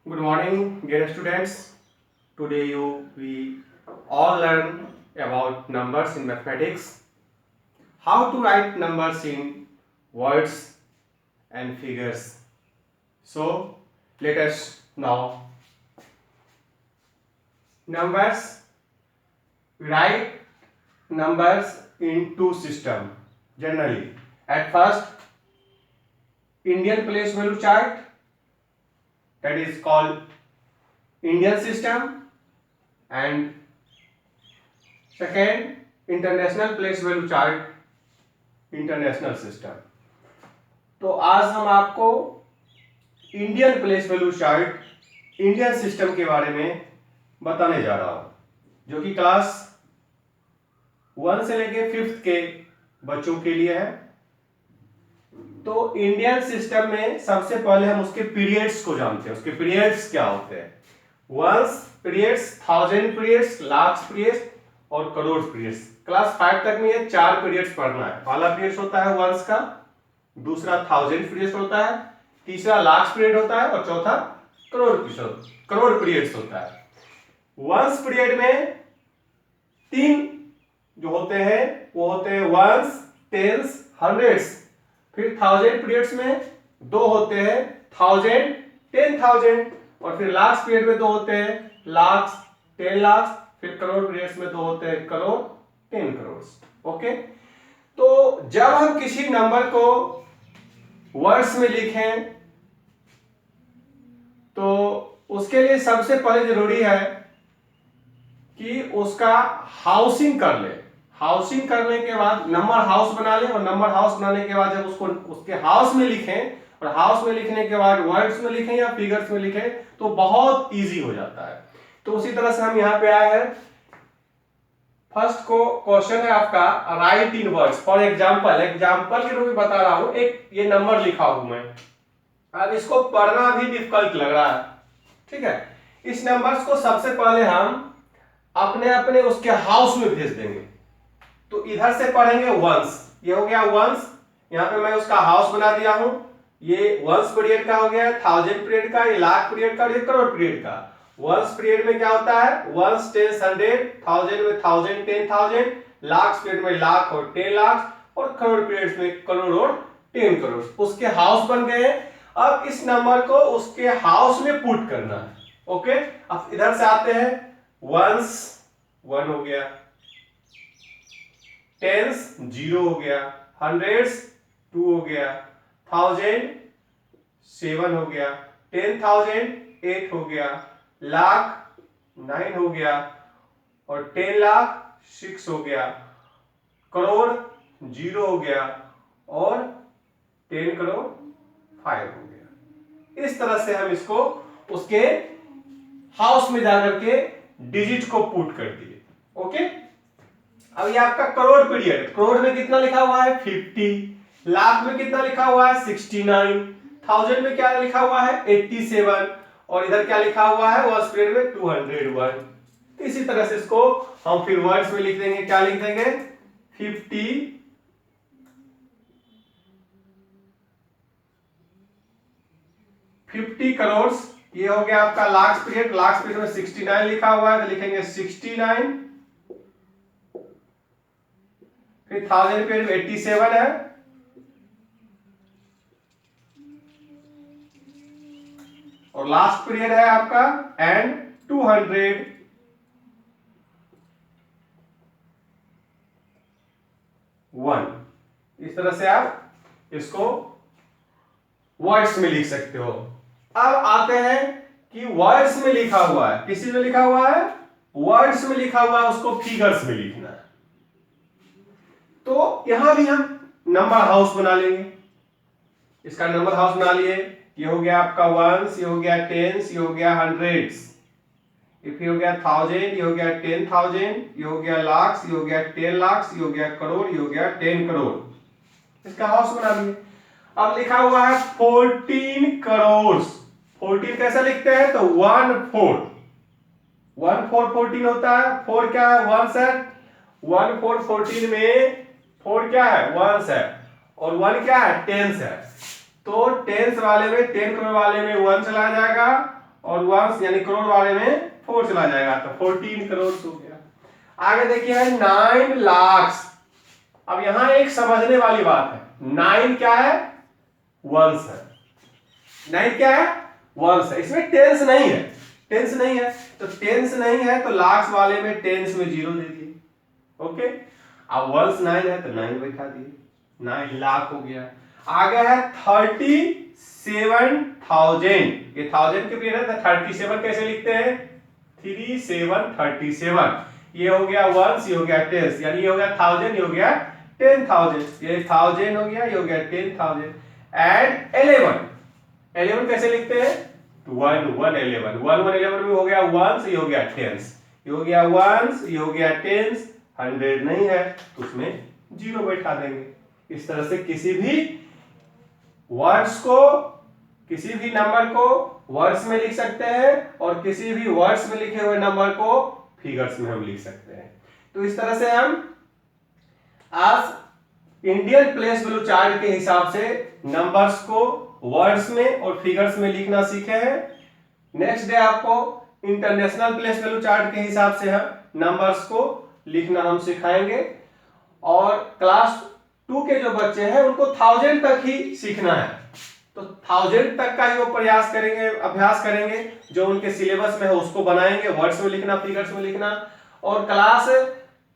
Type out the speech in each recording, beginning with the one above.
Good morning, dear students. Today we all learn about numbers in mathematics. How to write numbers in words and figures. So let us now numbers. Write numbers in two systems generally. At first, Indian place value chart, that is called Indian system, and second, international place value chart, international system. तो आज हम आपको Indian place value chart, Indian system के बारे में बताने जा रहा हूं, जो कि क्लास 1 से लेके 5th के बच्चों के लिए है. तो इंडियन सिस्टम में सबसे पहले हम उसके पीरियड्स को जानते हैं. उसके पीरियड्स क्या होते हैं? Ones periods, 1000 periods, lakh periods और करोड़ पीरियड्स. क्लास 5 तक में ये 4 पीरियड्स पढ़ना है. पहला पीरियड होता है वंस का, दूसरा 1000 पीरियड्स होता है, तीसरा लाख पीरियड होता है और चौथा करोड़ पीरियड्स होता है. वंस पीरियड में 3 जो होते हैं वो होते हैं वंस, टेंस, हंड्रेड्स. फिर 1000 पीरियड्स में 2 होते हैं 1000, 10,000. और फिर लास्ट पीरियड में 2 होते हैं लाख, 10 लाख. फिर करोड़ पीरियड्स में 2 होते हैं करोड़, 10 करोड़. ओके. तो जब हम किसी नंबर को वर्ड्स में लिखें तो उसके लिए सबसे पहले जरूरी है कि उसका हाउसिंग कर ले. हाउसिंग करने के बाद नंबर हाउस बना ले, और नंबर हाउस बनाने के बाद जब उसको उसके हाउस में लिखें, और हाउस में लिखने के बाद वर्ड्स में लिखें या फिगर्स में लिखें तो बहुत इजी हो जाता है. तो उसी तरह से हम यहां पे आए हैं. फर्स्ट को क्वेश्चन है आपका, right in words. For example के रूप में बता रहा हूं. एक ये नंबर लिखा हूं मैं. अब इसको पढ़ना भी डिफिकल्ट लग रहा है. ठीक है. इस नंबर्स को सबसे पहले हम अपने अपने उसके हाउस में भेज देंगे. तो इधर से पढ़ेंगे वंस. ये हो गया वंस. यहां पे मैं उसका हाउस बना दिया हूं. ये वंस पीरियड का हो गया, 1000 पीरियड का, ये लाख पीरियड का और ये करोड़ पीरियड का. वंस पीरियड में क्या होता है? वंस, टेंस, 100, 1000 में 1000, 10,000, लाख पीरियड में लाख और 10 लाख, और करोड़ पीरियड में करोड़ और 10 करोड़. उसके हाउस बन गए. अब इस नंबर को उसके हाउस में पुट करना है. ओके. अब इधर से आते हैं. वंस 1 हो गया, टेंस 0 हो गया, हंड्रेड्स 2 हो गया, 1000 7 हो गया, 10,000 8 हो गया, लाख 9 हो गया, और 10 लाख 6 हो गया, करोड़ 0 हो गया, और 10 करोड़ 5 हो गया. इस तरह से हम इसको उसके हाउस में जाकर के डिजिट को पुट कर दिए. ओके. अब ये आपका करोड़ पीरियड. करोड़ में कितना लिखा हुआ है? 50. लाख में कितना लिखा हुआ है? 69. 1000 में क्या लिखा हुआ है? 87. और इधर क्या लिखा हुआ है? वंस पीरियड में 201. इसी तरह से इसको हम फिर वर्ड्स में लिख देंगे. क्या लिख देंगे? 50 करोड़. ये हो गया आपका लाख पीरियड. लाख पीरियड में 69 लिखा हुआ है तो लिखेंगे 69. फिर 1000 पीरियड में 87 है, और लास्ट पीरियड है आपका एंड 201. इस तरह से आप इसको वर्ड्स में लिख सकते हो. अब आते हैं कि वर्ड्स में लिखा हुआ है. किसी में लिखा हुआ है? वर्ड्स में लिखा हुआ है, उसको फिगर्स में लिखना है. तो यहां भी हम नंबर हाउस बना लेंगे. इसका नंबर हाउस बना लिए. ये हो गया आपका वंस, ये हो गया टेंस, ये हो गया हंड्रेड्स, ये हो गया 1000, ये हो गया 10,000, ये हो गया लाख, ये हो गया 10 लाख, ये हो गया करोड़, ये हो गया 10 करोड़. इसका हाउस बना लिए. अब लिखा हुआ है 14 करोड़. 14 कैसे लिखते हैं? तो 1 4. 1 4 14 होता है. 4 क्या है? वंस है. 1 4 14 में 4 क्या है? वंस है, और 1 क्या है? टेंस है. तो टेंस वाले में 10 करोड़ वाले में 1 चला जाएगा, और वंस यानी करोड़ वाले में 4 चला जाएगा तो 14 करोड़ हो गया। आगे देखिए है 9 लाख। अब यहां एक समझने वाली बात है, 9 क्या है? वंस है। 9 क्या है? वंस है। इसमें टेंस नहीं है, टेंस नहीं है तो टेंस नहीं है तो लाख वाले में टेंस में 0 दे दिए। ओके, अब वंस 9 है तो 9 बैठा दिए, 9 लाख हो गया। आगे है 37,000। ये 1000 के पीछे है तो 37 कैसे लिखते हैं? 3737। ये हो गया वंस, ये हो गया टेंस, यानी ये हो गया 1000, ये हो गया 10,000। ये 1000 हो गया, ये हो गया 10,000। एंड 11 कैसे लिखते हैं? 1 1 11 1 1 11 में हो गया वंस, ये हो गया टेंस, ये हो गया वंस, ये हो गया टेंस। 100 नहीं है तो उसमें 0 बैठा देंगे। इस तरह से किसी भी वर्ड्स को, किसी भी नंबर को वर्ड्स में लिख सकते हैं और किसी भी वर्ड्स में लिखे हुए नंबर को फिगर्स में हम लिख सकते हैं। तो इस तरह से हम आज इंडियन प्लेस वैल्यू चार्ट के हिसाब से नंबर्स को वर्ड्स में और फिगर्स में लिखना सीखे हैं। नेक्स्ट डे आपको इंटरनेशनल प्लेस वैल्यू चार्ट के हिसाब से हम नंबर्स को लिखना हम सिखाएंगे। और क्लास 2 के जो बच्चे हैं उनको 1000 तक ही सीखना है, तो 1000 तक का ही वो प्रयास करेंगे, अभ्यास करेंगे, जो उनके सिलेबस में है उसको बनाएंगे, वर्ड्स में लिखना, फिगर्स में लिखना। और क्लास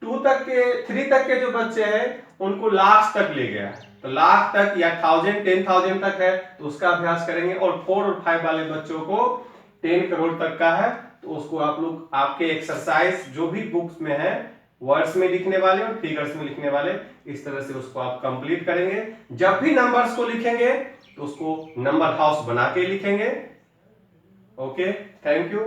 2 तक के 3 तक के जो बच्चे हैं उनको लाख तक ले गया, तो लाख तक या 1000 10,000 तक है तो उसका अभ्यास करेंगे। और 4 और 5 वाले बच्चों को 10 करोड़ तक का है तो उसको आप लोग आपके एक्सरसाइज जो भी बुक्स में है वर्ड्स में लिखने वाले और फिगर्स में लिखने वाले, इस तरह से उसको आप कंप्लीट करेंगे। जब भी नंबर्स को लिखेंगे तो उसको नंबर हाउस बना के लिखेंगे। Okay, thank you.